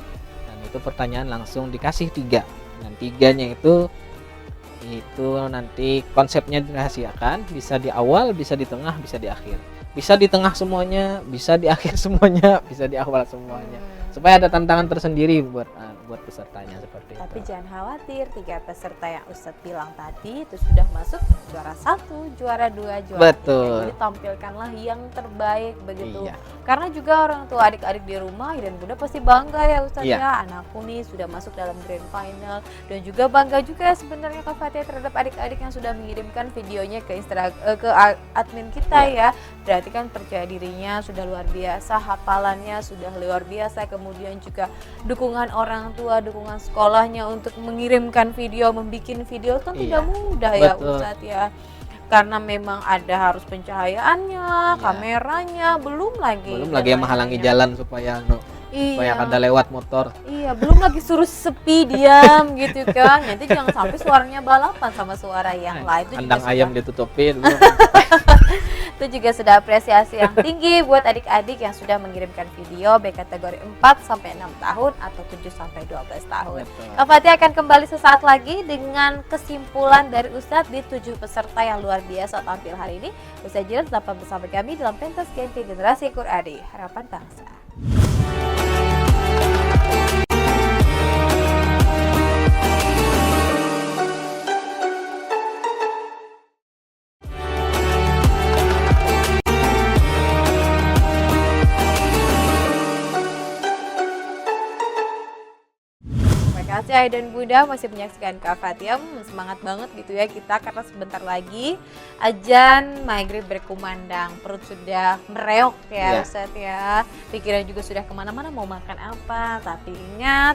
dan itu pertanyaan langsung dikasih 3 dan 3-nya itu nanti konsepnya dirahasiakan, bisa di awal, bisa di tengah, bisa di akhir. Bisa di tengah semuanya, bisa di akhir semuanya, bisa di awal semuanya. Supaya ada tantangan tersendiri buat buat pesertanya seperti Tapi itu. jangan khawatir, 3 peserta yang Ustadz bilang tadi itu sudah masuk juara 1, juara 2, juara 3. Betul. Jadi tampilkanlah yang terbaik begitu. Iya. Karena juga orang tua adik-adik di rumah dan Bunda pasti bangga ya Ustadz Iya. ya, anakku nih sudah masuk dalam grand final. Dan juga bangga juga sebenarnya Kak Fatia terhadap adik-adik yang sudah mengirimkan videonya ke admin kita ya. Berarti kan percaya dirinya sudah luar biasa, hafalannya sudah luar biasa, kemudian juga dukungan orang tua, dukungan sekolahnya untuk mengirimkan video, membuat video kan Iya, tidak mudah ya betul. Ustadz ya. Karena memang ada harus pencahayaannya, Iya. kameranya, belum lagi Belum dan lagi yang menghalangi lain-lainnya. jalan supaya supaya Iya. kada lewat motor. Iya, belum lagi suruh sepi diam gitu kan. Nanti jangan sampai suaranya balapan sama suara yang lain. Itu juga Kandang ayam ditutupin. itu juga sudah apresiasi yang tinggi buat adik-adik yang sudah mengirimkan video baik kategori 4 sampai 6 tahun atau 7 sampai 12 tahun. Betul. Kak Fatia akan kembali sesaat lagi dengan kesimpulan dari Ustadz di 7 peserta yang luar biasa tampil hari ini. Usai jeda tetap bersama kami dalam pentas Genpi Generasi Qur'ani Harapan Bangsa. Terima kasih Ayah dan Bunda masih menyaksikan Kak Fatia. Semangat banget gitu ya kita karena sebentar lagi azan maghrib berkumandang, perut sudah mereok ya Iya. Ustadz ya, pikiran juga sudah kemana-mana mau makan apa, tapi ingat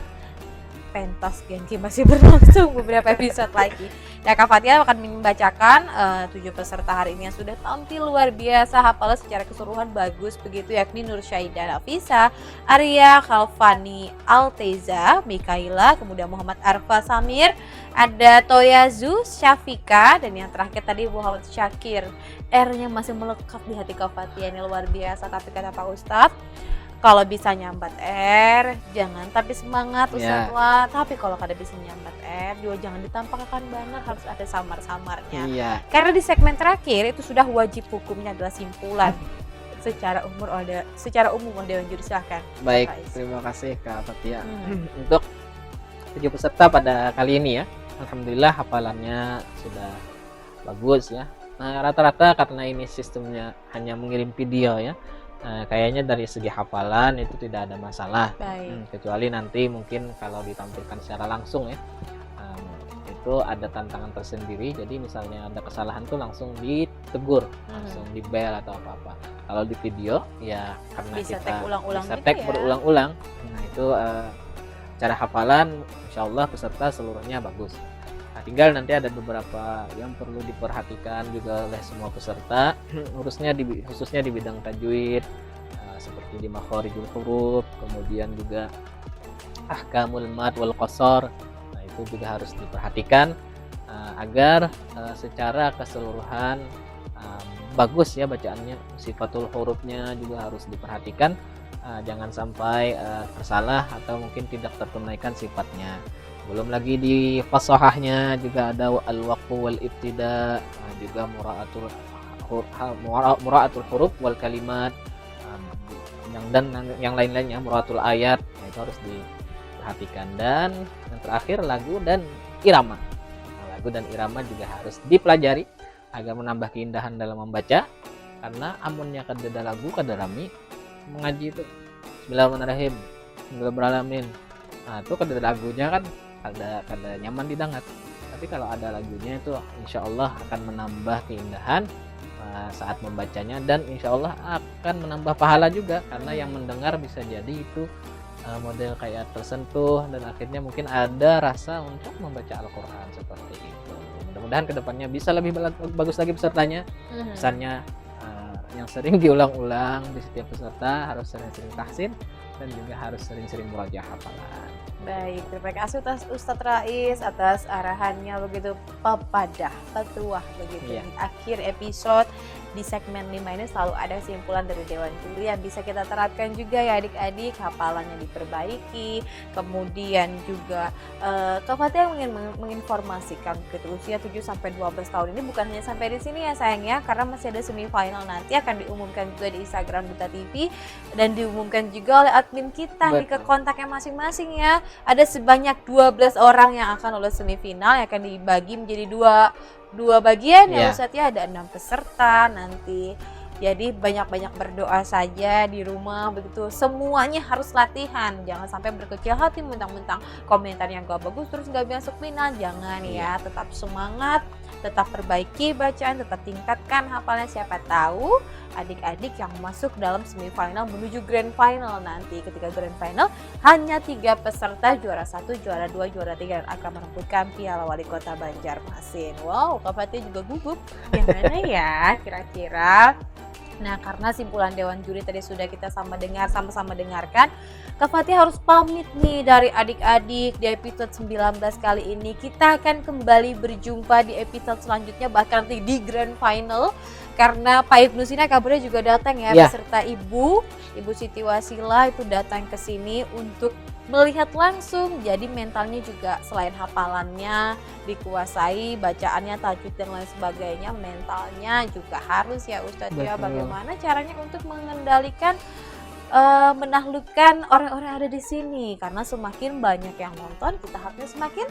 pentas Genki masih berlangsung beberapa episode lagi. Ya Kak Fatia akan membacakan 7 peserta hari ini yang sudah tampil luar biasa, hafalan secara keseluruhan bagus begitu, yakni Nur Syaidah Nafisa, Arya Khalfani Alteza, Mikaila, kemudian Muhammad Arfa Samir, ada Toyazu Syafika, dan yang terakhir tadi Muhammad Syakir. R-nya masih melekat di hati Kak Fatia, ini luar biasa. Tapi kata Pak Ustadz, kalau bisa nyambat R, jangan tapi semangat Ya. Ustadz lah. Tapi kalau kada bisa nyambat R, juga jangan ditampakkan banget, harus ada samar-samarnya. Iya. Karena di segmen terakhir itu sudah wajib hukumnya adalah simpulan secara umum Dewan Juri, silahkan. Baik, Faiz. terima kasih Kak Fatia. Hmm. Untuk 7 peserta pada kali ini ya, alhamdulillah hafalannya sudah bagus ya. Nah, rata-rata karena ini sistemnya hanya mengirim video ya, kayaknya dari segi hafalan itu tidak ada masalah. Baik. Kecuali nanti mungkin kalau ditampilkan secara langsung ya, itu ada tantangan tersendiri. Jadi misalnya ada kesalahan tuh langsung ditegur, langsung di bel atau apa-apa. Kalau di video ya karena Bisa kita tag ulang-ulang bisa gitu tag ya. berulang-ulang. Nah itu cara hafalan insya Allah peserta seluruhnya bagus. Nah, tinggal nanti ada beberapa yang perlu diperhatikan juga oleh semua peserta, khususnya di bidang tajwid, seperti di makharijul huruf, kemudian juga ahkamul mad wal qasar. Nah itu juga harus diperhatikan agar secara keseluruhan bagus ya bacaannya. Sifatul hurufnya juga harus diperhatikan, jangan sampai tersalah atau mungkin tidak tertunaikan sifatnya. Belum lagi di fasahahnya juga ada al-waqfu wal ibtida, juga mura'atul huruf wal kalimat, yang lain-lainnya, mura'atul ayat. Nah, itu harus diperhatikan. Dan yang terakhir lagu dan irama. Nah, lagu dan irama juga harus dipelajari agar menambah keindahan dalam membaca, karena amunnya kada lagu kada rami mengaji itu Bismillahirrahmanirrahim Bismillahirrahmanirrahim. Nah itu kada lagunya kan kada nyaman didengar. Tapi kalau ada lagunya itu insya Allah akan menambah keindahan saat membacanya, dan insya Allah akan menambah pahala juga, karena yang mendengar bisa jadi itu model kayak tersentuh dan akhirnya mungkin ada rasa untuk membaca Al-Quran seperti itu. Mudah-mudahan kedepannya bisa lebih bagus lagi pesertanya. Misalnya yang sering diulang-ulang di setiap peserta, harus sering-sering tahsin dan juga harus sering-sering murajaah hafalan. Baik, terima kasih Ustadz Rais atas arahannya begitu petuah begitu Iya. di akhir episode di segmen 5 ini selalu ada kesimpulan dari Dewan Juri yang bisa kita terapkan juga ya adik-adik. Hafalannya diperbaiki, kemudian juga Kak Fatia ingin menginformasikan gitu, usia 7-12 tahun ini bukan hanya sampai di sini ya sayang ya, karena masih ada semifinal nanti akan diumumkan juga di Instagram Duta TV dan diumumkan juga oleh admin kita nih ke kontaknya masing-masing ya. Ada sebanyak 12 orang yang akan lolos semifinal yang akan dibagi menjadi dua bagian ya Ustadz ya, ada 6 peserta nanti. Jadi banyak-banyak berdoa saja di rumah begitu. Semuanya harus latihan. Jangan sampai berkecil hati mentang-mentang komentar yang gak bagus terus gak masuk final. Jangan ya, tetap semangat, tetap perbaiki bacaan, tetap tingkatkan hafalnya. Siapa tahu adik-adik yang masuk dalam semifinal menuju grand final nanti. Ketika grand final hanya 3 peserta, juara 1, juara 2, juara 3 akan merebutkan Piala Wali Kota Banjarmasin. Wow, Kak Fatia juga gugup. Yang mana ya kira-kira? Nah, karena simpulan Dewan Juri tadi sudah kita sama dengarkan, Kak Fatia harus pamit nih dari adik-adik di episode 19 kali ini. Kita akan kembali berjumpa di episode selanjutnya, bahkan nanti di grand final. Karena Pak Ibnu Sina kabarnya juga datang ya, beserta Ibu Siti Wasila itu datang ke sini untuk melihat langsung. Jadi mentalnya juga selain hafalannya dikuasai, bacaannya, tajwid dan lain sebagainya, mentalnya juga harus ya Ustadz ya. Bagaimana caranya untuk mengendalikan menaklukkan orang-orang yang ada di sini, karena semakin banyak yang nonton kita harusnya semakin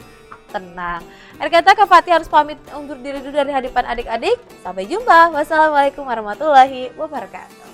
tenang. Akhir kata Kak Fatia harus pamit undur diri dulu dari hadapan adik-adik. Sampai jumpa. Wassalamualaikum warahmatullahi wabarakatuh.